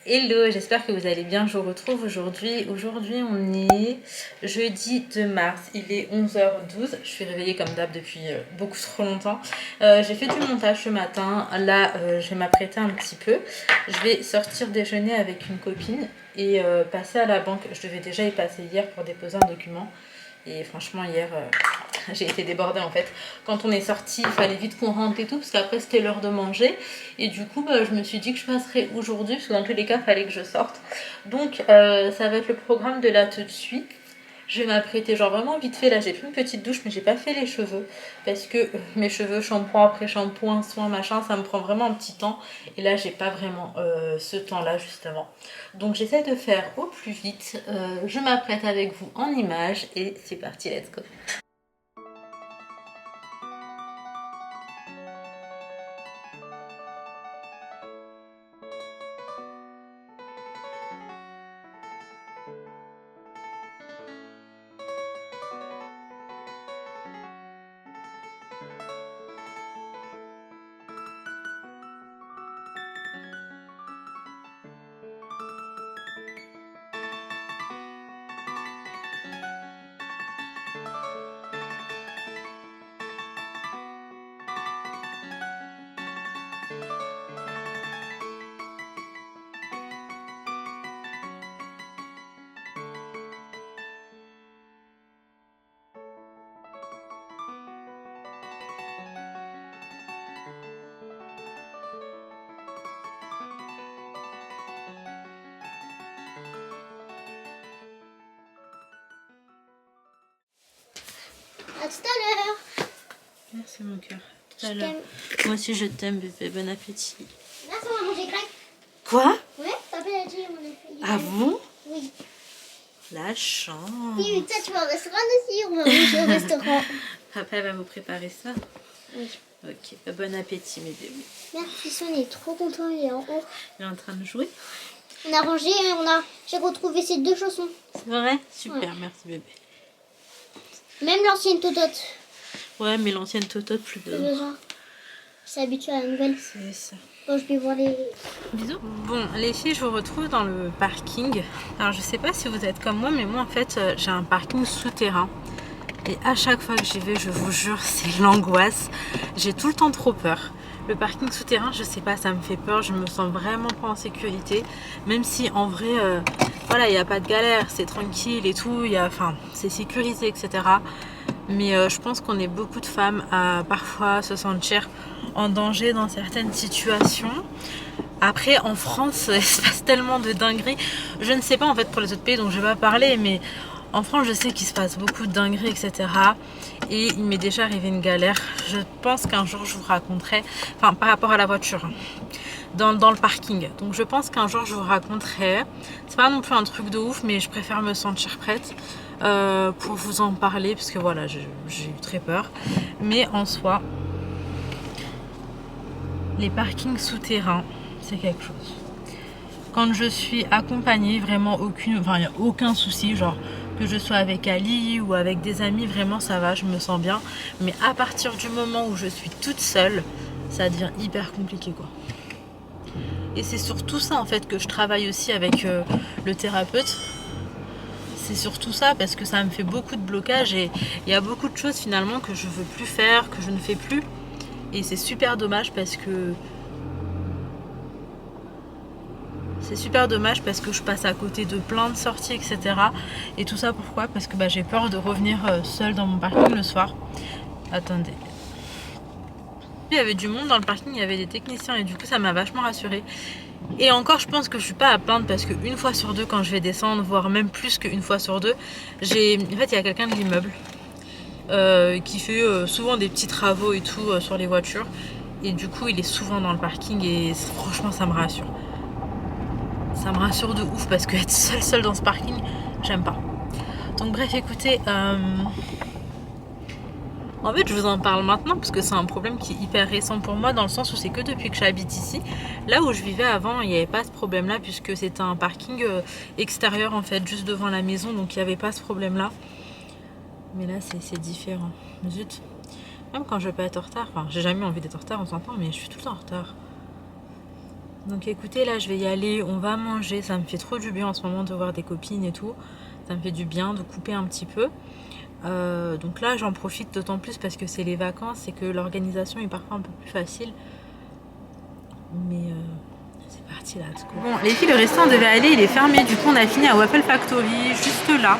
Hello, j'espère que vous allez bien. Je vous retrouve aujourd'hui. Aujourd'hui, on est jeudi 2 mars. Il est 11h12. Je suis réveillée comme d'hab depuis beaucoup trop longtemps. J'ai fait du montage ce matin. Là, je vais m'apprêter un petit peu. Je vais sortir déjeuner avec une copine et passer à la banque. Je devais déjà y passer hier pour déposer un document. Et franchement, hier, j'ai été débordée en fait. Quand on est sorti, il fallait vite qu'on rentre et tout, parce qu'après c'était l'heure de manger. Et du coup, je me suis dit que je passerais aujourd'hui, parce que dans tous les cas, il fallait que je sorte. Donc, ça va être le programme de là tout de suite. Je vais m'apprêter, genre vraiment vite fait. Là, j'ai pris une petite douche, mais j'ai pas fait les cheveux. Parce que mes cheveux, shampoing après shampoing, soin, machin, ça me prend vraiment un petit temps. Et là, j'ai pas vraiment ce temps-là, justement. Donc, j'essaie de faire au plus vite. Je m'apprête avec vous en images. Et c'est parti, let's go. À tout à l'heure. Merci mon cœur. Je t'aime. Moi aussi je t'aime bébé, bon appétit. Là, ça va manger grec. Quoi? Ouais, papa a dit on a fait. Ah bon? Oui. La chance. Oui, mais toi tu vas au restaurant aussi, on va manger au restaurant. Papa va vous préparer ça? Oui. Ok, bon appétit mes bébés. Merci, on est trop content, il est en haut. Il est en train de jouer? On a rangé et j'ai retrouvé ces deux chaussons. C'est vrai? Super, Ouais. merci bébé. Même l'ancienne totote. Ouais, mais l'ancienne totote plus Plus besoin. besoin. C'est habitué à la nouvelle. C'est ça. Bon, je vais voir les. Bisous. Bon, les filles, je vous retrouve dans le parking. Alors, je sais pas si vous êtes comme moi, mais moi, en fait, j'ai un parking souterrain. Et à chaque fois que j'y vais, je vous jure, c'est l'angoisse. J'ai tout le temps trop peur. Le parking souterrain, je sais pas, ça me fait peur. Je me sens vraiment pas en sécurité. Même si, en vrai, voilà, il n'y a pas de galère. C'est tranquille et tout. Enfin, c'est sécurisé, etc. Mais je pense qu'on est beaucoup de femmes à parfois se sentir en danger dans certaines situations. Après, en France, il se passe tellement de dingueries. Je ne sais pas en fait pour les autres pays, donc je vais pas parler, mais en France, je sais qu'il se passe beaucoup de dingueries, etc. Et il m'est déjà arrivé une galère. Je pense qu'un jour, je vous raconterai, enfin par rapport à la voiture, dans le parking. Donc je pense qu'un jour, je vous raconterai. C'est pas non plus un truc de ouf, mais je préfère me sentir prête pour vous en parler, parce que voilà, j'ai eu très peur. Mais en soi, les parkings souterrains, c'est quelque chose. Quand je suis accompagnée, vraiment il n'y a aucun souci, genre que je sois avec Ali ou avec des amis, vraiment ça va, je me sens bien. Mais à partir du moment où je suis toute seule, ça devient hyper compliqué quoi. Et c'est surtout ça en fait que je travaille aussi avec le thérapeute. C'est surtout ça parce que ça me fait beaucoup de blocages et il y a beaucoup de choses finalement que je veux plus faire, que je ne fais plus. Et c'est super dommage parce que je passe à côté de plein de sorties, etc. Et tout ça pourquoi? Parce que j'ai peur de revenir seule dans mon parking le soir. Attendez. Il y avait du monde dans le parking, il y avait des techniciens et du coup ça m'a vachement rassurée. Et encore je pense que je suis pas à plaindre parce qu'une fois sur deux quand je vais descendre, voire même plus qu'une fois sur deux, en fait il y a quelqu'un de l'immeuble qui fait souvent des petits travaux et tout sur les voitures. Et du coup il est souvent dans le parking et franchement ça me rassure. Ça me rassure de ouf parce que être seule dans ce parking, j'aime pas. Donc bref, écoutez, en fait je vous en parle maintenant parce que c'est un problème qui est hyper récent pour moi dans le sens où c'est que depuis que j'habite ici. Là où je vivais avant, il n'y avait pas ce problème là puisque c'était un parking extérieur en fait, juste devant la maison, donc il n'y avait pas ce problème là. Mais là c'est différent. Zut. Même quand je vais pas être en retard, enfin j'ai jamais envie d'être en retard, on s'entend, mais je suis tout le temps en retard. Donc écoutez, là je vais y aller, on va manger, ça me fait trop du bien en ce moment de voir des copines et tout. Ça me fait du bien de couper un petit peu. Donc là j'en profite d'autant plus parce que c'est les vacances et que l'organisation est parfois un peu plus facile. Mais c'est parti là. Bon les filles, le restaurant devait aller, il est fermé. Du coup on a fini à Waffle Factory juste là.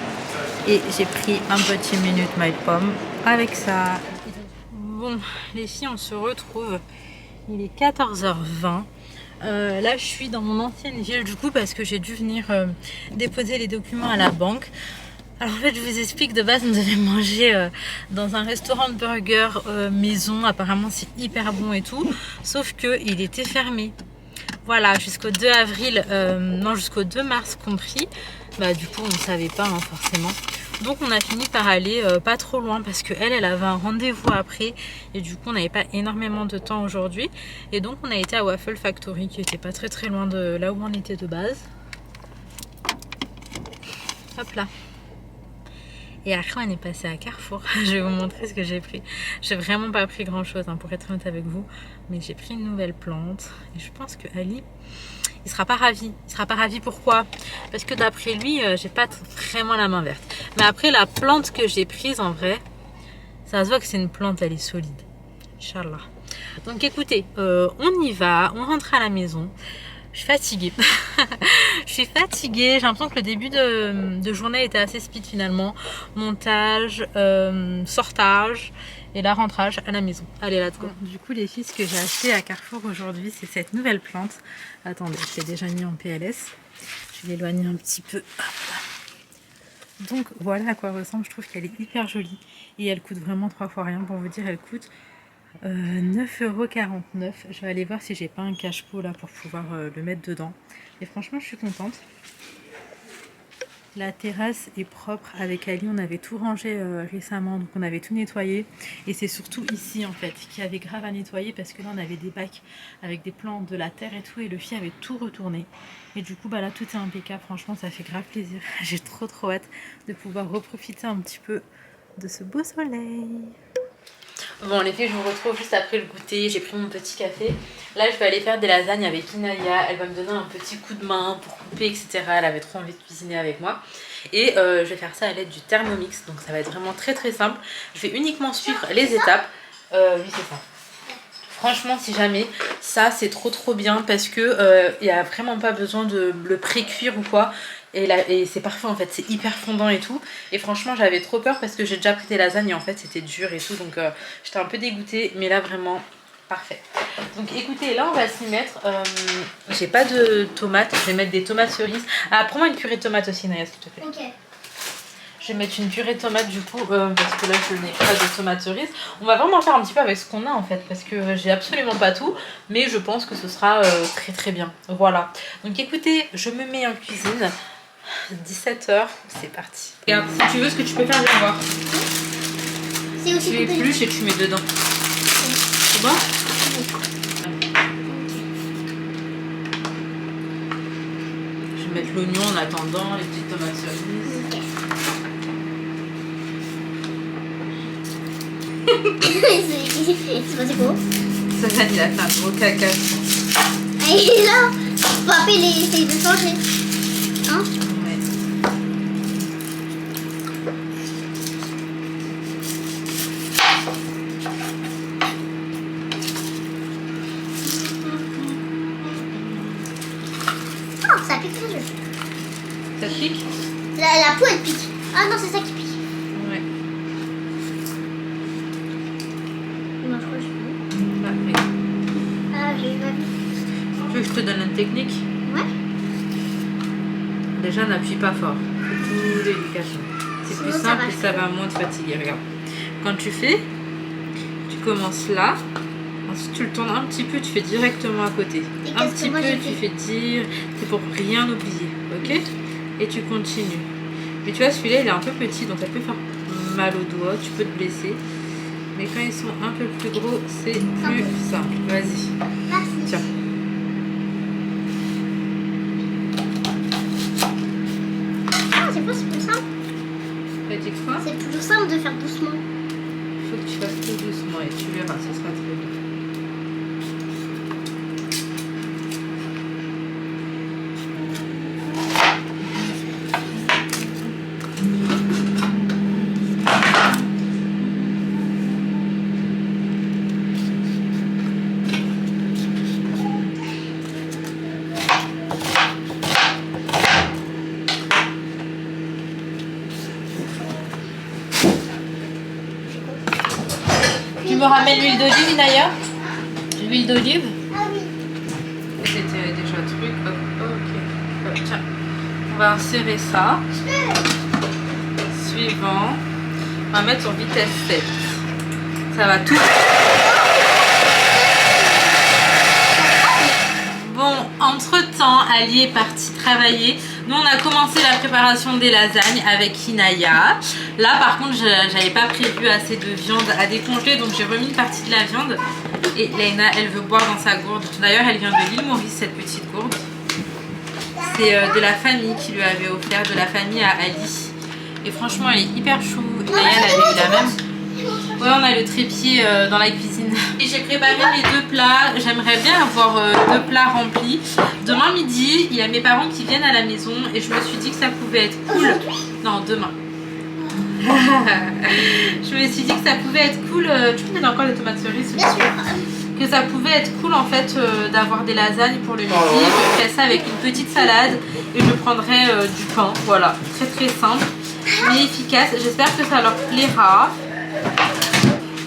Et j'ai pris un petit minute my pomme avec ça. Bon les filles, on se retrouve. Il est 14h20. Là je suis dans mon ancienne ville du coup parce que j'ai dû venir déposer les documents à la banque. Alors en fait je vous explique, de base on devait manger dans un restaurant de burger maison, apparemment c'est hyper bon et tout, sauf que il était fermé. Voilà, jusqu'au 2 avril, non jusqu'au 2 mars compris, bah du coup on ne savait pas hein, forcément. Donc on a fini par aller pas trop loin parce qu'elle avait un rendez-vous après et du coup on n'avait pas énormément de temps aujourd'hui. Et donc on a été à Waffle Factory qui était pas très loin de là où on était de base. Hop là. Et après on est passé à Carrefour. Je vais vous montrer ce que j'ai pris. J'ai vraiment pas pris grand chose hein, pour être honnête avec vous. Mais j'ai pris une nouvelle plante. Et je pense que Ali, il sera pas ravi. Il sera pas ravi, pourquoi? Parce que d'après lui, j'ai pas vraiment la main verte. Mais après la plante que j'ai prise en vrai, ça se voit que c'est une plante, elle est solide. Inch'Allah. Donc écoutez, on y va, on rentre à la maison. Je suis fatiguée. Je suis fatiguée. J'ai l'impression que le début de journée était assez speed finalement. Montage, sortage et là rentrage à la maison. Allez, let's go. Du coup, les filles, ce que j'ai acheté à Carrefour aujourd'hui, c'est cette nouvelle plante. Attendez, je l'ai déjà mis en PLS. Je vais l'éloigner un petit peu. Donc voilà à quoi elle ressemble. Je trouve qu'elle est hyper jolie et elle coûte vraiment 3 fois rien. Pour vous dire, elle coûte 9,49 €. Je vais aller voir si j'ai pas un cache-pot là pour pouvoir le mettre dedans. Et franchement je suis contente. La terrasse est propre. Avec Ali on avait tout rangé récemment, donc on avait tout nettoyé. Et c'est surtout ici en fait qu'il y avait grave à nettoyer parce que là on avait des bacs avec des plantes, de la terre et tout, et le fil avait tout retourné. Et du coup bah là tout est impeccable, franchement ça fait grave plaisir. J'ai trop hâte de pouvoir reprofiter un petit peu de ce beau soleil. Bon les filles, je vous retrouve juste après le goûter. J'ai pris mon petit café. Là je vais aller faire des lasagnes avec Inaya. Elle va me donner un petit coup de main pour couper, etc. Elle avait trop envie de cuisiner avec moi. Et je vais faire ça à l'aide du Thermomix. Donc ça va être vraiment très simple. Je vais uniquement suivre les étapes. Oui c'est ça. Franchement si jamais, ça c'est trop bien parce que il n'y a vraiment pas besoin de le pré-cuire ou quoi. Et c'est parfait en fait, c'est hyper fondant et tout. Et franchement j'avais trop peur parce que j'ai déjà pris des lasagnes et en fait c'était dur et tout. Donc j'étais un peu dégoûtée, mais là vraiment parfait. Donc écoutez, là on va s'y mettre. J'ai pas de tomates, je vais mettre des tomates cerises. Ah, prends-moi une purée de tomates aussi Naya s'il te plaît. Ok. Je vais mettre une purée de tomates du coup parce que là je n'ai pas de tomates cerises. On va vraiment faire un petit peu avec ce qu'on a en fait parce que j'ai absolument pas tout. Mais je pense que ce sera très bien. Voilà. Donc écoutez, je me mets en cuisine. 17 h, c'est parti. Regarde, si tu veux, ce que tu peux faire, viens voir. C'est aussi tu épluches et tu mets dedans. C'est bon? Je vais mettre l'oignon en attendant, les petites tomates cerises. C'est passé quoi? Ça, il a fait un gros caca. Et là, papa il essaye de changer. Hein? Ouais. Oh, ça pique très joli. Ça pique? La peau elle pique. Ah non, c'est ça qui pique. Ouais. Non, je crois que je Parfait. Ah, j'ai pas vu. Tu veux que je te donne une technique? Ouais. Déjà, n'appuie pas fort. Tout délicatement. C'est plus Sinon, simple ça et ça va moins te fatiguer. Regarde. Quand tu fais, tu commences là. Ensuite, tu le tournes un petit peu, tu fais directement à côté. Et Un qu'est-ce petit que moi, peu, j'ai tu fait fais dire. C'est pour rien oublier. Ok? Et tu continues. Mais tu vois, celui-là, il est un peu petit, donc ça peut faire mal au doigt. Tu peux te blesser. Mais quand ils sont un peu plus gros, c'est plus simple. Vas-y. Merci. Tiens. Ah, c'est pas, c'est plus simple. T'as dit quoi? C'est plus simple de faire doucement. Il faut que tu fasses tout doucement et tu verras, ce sera très bien. ramène l'huile d'olive, Inaya? L'huile d'olive? Ah oui. C'était déjà le truc. Ok. Tiens, on va insérer ça. Suivant. On va mettre sur vitesse 7. Ça va tout. Bon, entre-temps, Ali est parti travailler. Nous, on a commencé la préparation des lasagnes avec Inaya. Là, par contre, j'avais pas prévu assez de viande à décongeler, donc j'ai remis une partie de la viande. Et Laina, elle veut boire dans sa gourde. D'ailleurs, elle vient de l'île Maurice, cette petite gourde. C'est de la famille qui lui avait offert, de la famille à Ali. Et franchement, elle est hyper chou. Inaya, elle avait eu la même. Ouais, on a le trépied dans la cuisine. Et j'ai préparé les 2 plats. J'aimerais bien avoir 2 plats remplis. Demain midi, il y a mes parents qui viennent à la maison et je me suis dit que ça pouvait être cool. Non, demain. Je me suis dit que ça pouvait être cool. Tu me donnes encore des tomates cerises? Bien sûr. Que ça pouvait être cool en fait d'avoir des lasagnes pour le midi. Je ferais ça avec une petite salade et je prendrais du pain. Voilà, très très simple mais efficace. J'espère que ça leur plaira.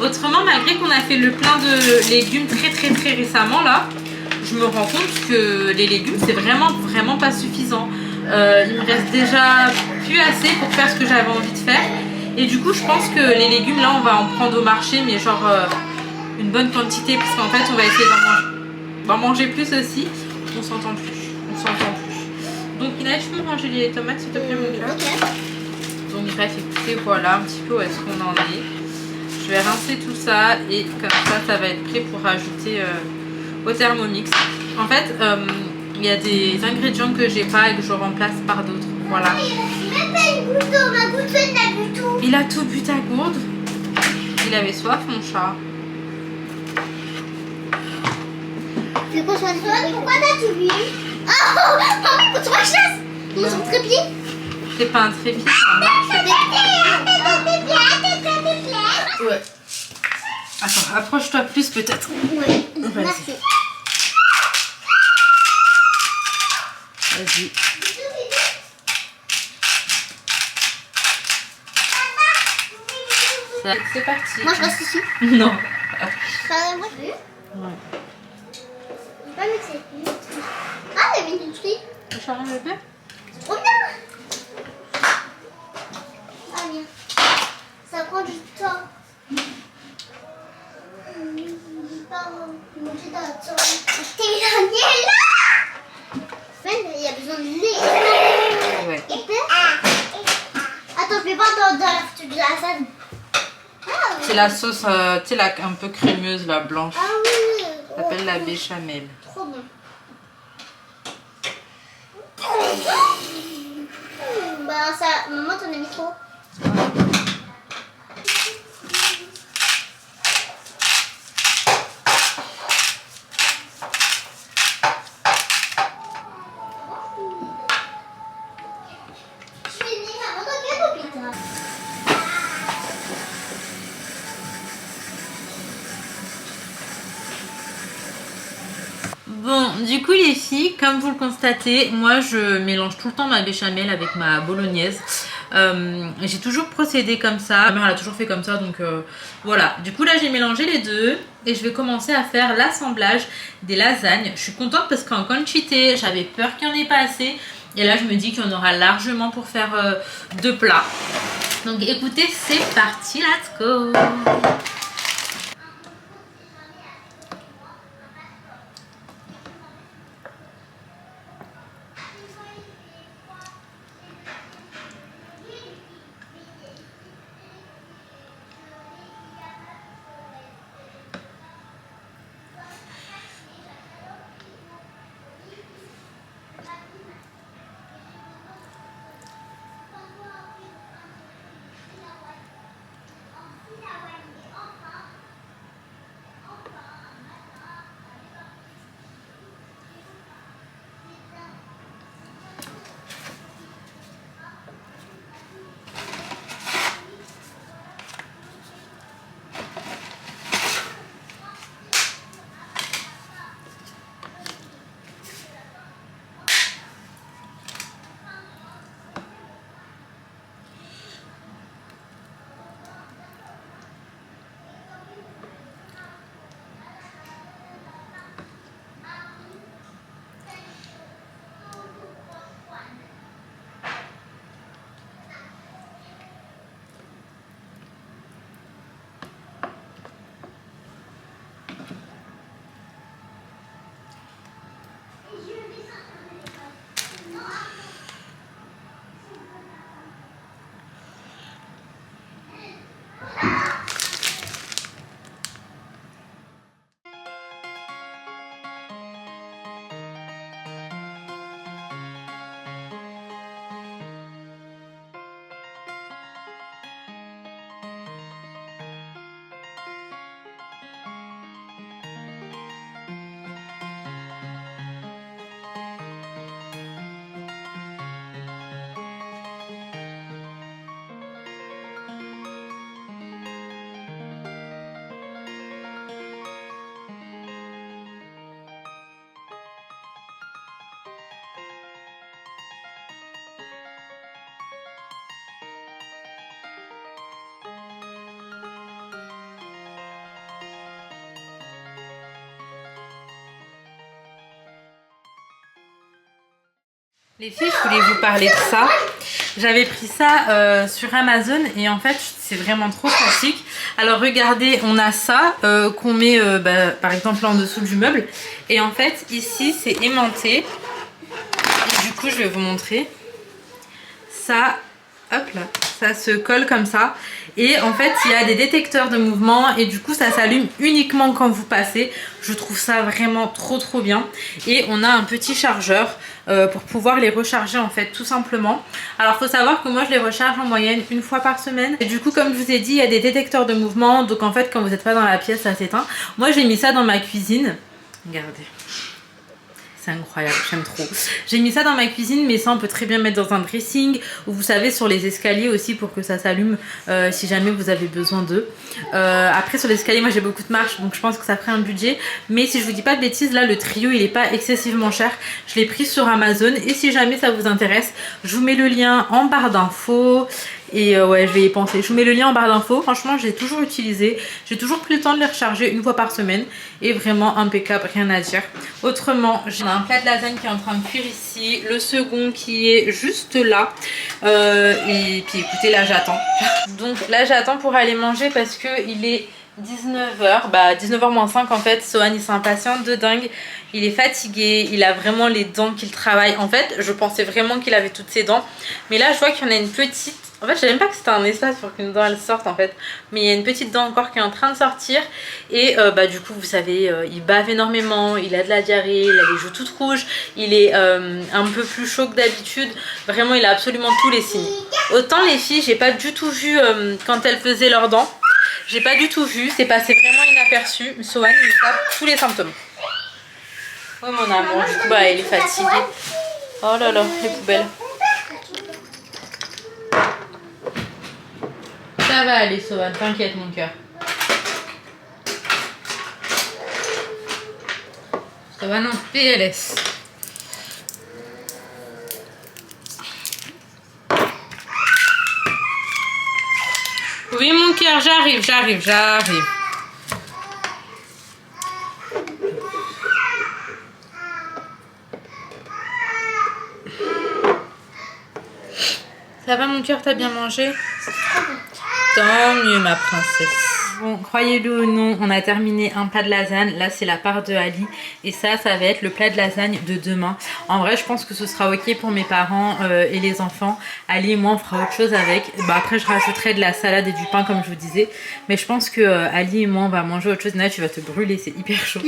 Autrement, malgré qu'on a fait le plein de légumes très récemment là, je me rends compte que les légumes c'est vraiment pas suffisant. Il me reste déjà plus assez pour faire ce que j'avais envie de faire. Et du coup je pense que les légumes là on va en prendre au marché, mais genre une bonne quantité, parce qu'en fait on va essayer d'en manger plus aussi. On s'entend plus. Donc Ina, tu peux manger les tomates s'il te plaît mon cœur? Donc bref, écoutez, voilà un petit peu où est-ce qu'on en est. Je vais rincer tout ça et comme ça va être prêt pour rajouter au Thermomix. En fait, il y a des ingrédients que j'ai pas et que je remplace par d'autres. Voilà. Même pas une goutte d'eau, ma goutte n'a bu tout. Il a tout bu ta gourde. Il avait soif mon chat. C'est quoi ça? Pourquoi t'as tout bu? Oh, maman, faut que tu rachasses. Comment son trépied? C'est pas un trépied, c'est un marche. Ouais. Attends, approche-toi plus peut-être. Ouais, Vas-y. merci. Vas-y. C'est parti. Moi je reste ici. Non. Moi je veux. Ouais. Je vais pas mixer. Ah, la minuterie. Le charme bébé? C'est trop bien. Ah bien. Ça prend du temps. Il y a besoin de lait. Ouais. Attends, je vais voir dans la photo de la lasagne. C'est la sauce, tu sais, un peu crémeuse, la blanche. Ah oui. Ça s'appelle la béchamel. Trop bon. Bah ça, maman t'en as mis trop. Bon, du coup les filles, comme vous le constatez, moi je mélange tout le temps ma béchamel avec ma bolognaise. J'ai toujours procédé comme ça, ma mère elle a toujours fait comme ça, donc voilà. Du coup là j'ai mélangé les deux et je vais commencer à faire l'assemblage des lasagnes. Je suis contente parce qu'en quantité, j'avais peur qu'il n'y en ait pas assez. Et là je me dis qu'il y en aura largement pour faire 2 plats. Donc écoutez, c'est parti, let's go! Les filles, je voulais vous parler de ça. J'avais pris ça sur Amazon et en fait c'est vraiment trop pratique. Alors regardez, on a ça qu'on met par exemple en dessous du meuble. Et en fait ici c'est aimanté. Et du coup je vais vous montrer. Ça, hop là, ça se colle comme ça. Et en fait il y a des détecteurs de mouvement et du coup ça s'allume uniquement quand vous passez. Je trouve ça vraiment trop bien. Et on a un petit chargeur pour pouvoir les recharger en fait tout simplement. Alors faut savoir que moi je les recharge en moyenne une fois par semaine. Et du coup comme je vous ai dit il y a des détecteurs de mouvement. Donc en fait quand vous n'êtes pas dans la pièce ça s'éteint. Moi j'ai mis ça dans ma cuisine. Regardez. C'est incroyable, j'aime trop. J'ai mis ça dans ma cuisine, mais ça on peut très bien mettre dans un dressing ou vous savez sur les escaliers aussi pour que ça s'allume si jamais vous avez besoin d'eux. Après sur l'escalier moi j'ai beaucoup de marches donc je pense que ça ferait un budget. Mais si je vous dis pas de bêtises, là le trio il est pas excessivement cher. Je l'ai pris sur Amazon et si jamais ça vous intéresse, je vous mets le lien en barre d'infos. Et ouais je vais y penser. Je vous mets le lien en barre d'infos. Franchement j'ai toujours utilisé. J'ai toujours pris le temps de les recharger une fois par semaine. Et vraiment impeccable, rien à dire. Autrement j'ai un plat de lasagne qui est en train de cuire ici. Le second qui est juste là. Et puis écoutez là j'attends. Donc là j'attends pour aller manger parce que il est 19h, 19h moins 5 en fait. Sohan il s'impatiente de dingue. Il est fatigué, il a vraiment les dents qu'il travaille. En fait je pensais vraiment qu'il avait toutes ses dents. Mais là je vois qu'il y en a une petite. En fait je savais même pas que c'était un espace pour qu'une dent elle sorte en fait. Mais il y a une petite dent encore qui est en train de sortir. Et du coup vous savez il bave énormément. Il a de la diarrhée, il a les joues toutes rouges. Il est un peu plus chaud que d'habitude. Vraiment il a absolument tous les signes. Autant les filles j'ai pas du tout vu quand elles faisaient leurs dents. J'ai pas du tout vu, c'est passé vraiment inaperçu. Sohan il tape tous les symptômes. Oui mon amour, du coup il est fatigué. Oh là là, les poubelles. Ça va aller Sohan, t'inquiète mon cœur. Sohan en PLS. Oui mon cœur, j'arrive. Ça va mon cœur, t'as bien mangé? Tant mieux ma princesse. Bon, croyez-le ou non, on a terminé un plat de lasagne. Là, c'est la part de Ali. Et ça va être le plat de lasagne de demain. En vrai, je pense que ce sera ok pour mes parents et les enfants. Ali et moi, on fera autre chose avec. Après, je rajouterai de la salade et du pain, comme je vous disais. Mais je pense que Ali et moi, on va manger autre chose. Là, tu vas te brûler, c'est hyper chaud.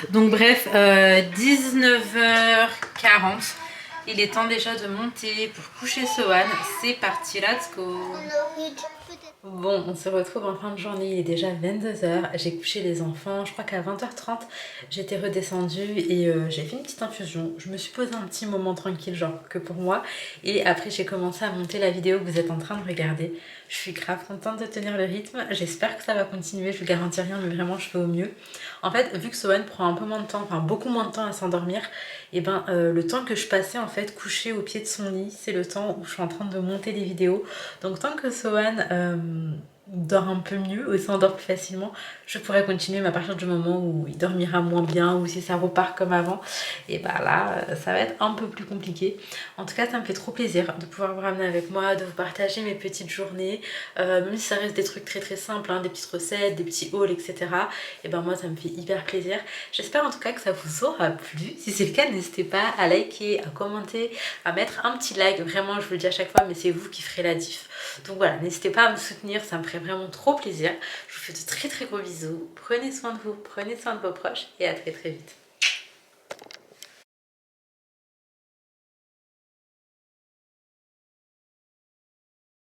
Donc bref, 19h40. Il est temps déjà de monter pour coucher Sohan. C'est parti, let's go. Bon, on se retrouve en fin de journée, il est déjà 22h, j'ai couché les enfants, je crois qu'à 20h30 j'étais redescendue et j'ai fait une petite infusion. Je me suis posé un petit moment tranquille, genre que pour moi, et après j'ai commencé à monter la vidéo que vous êtes en train de regarder. Je suis grave contente de tenir le rythme, j'espère que ça va continuer, je vous garantis rien mais vraiment je fais au mieux. En fait, vu que Sohan prend un peu moins de temps, enfin beaucoup moins de temps à s'endormir, et le temps que je passais en fait couché au pied de son lit, c'est le temps où je suis en train de monter des vidéos. Donc tant que Sohan dort un peu mieux ou s'endort plus facilement, je pourrais continuer, mais à partir du moment où il dormira moins bien ou si ça repart comme avant, et là ça va être un peu plus compliqué. En tout cas ça me fait trop plaisir de pouvoir vous ramener avec moi, de vous partager mes petites journées, même si ça reste des trucs très simples, hein, des petites recettes, des petits hauls, etc. Et moi ça me fait hyper plaisir. J'espère en tout cas que ça vous aura plu. Si c'est le cas, n'hésitez pas à liker, à commenter, à mettre un petit like. Vraiment, je vous le dis à chaque fois, mais c'est vous qui ferez la diff. Donc voilà, n'hésitez pas à me soutenir, ça me ferait vraiment trop plaisir. Je vous fais de très gros bisous. Prenez soin de vous, prenez soin de vos proches et à très vite.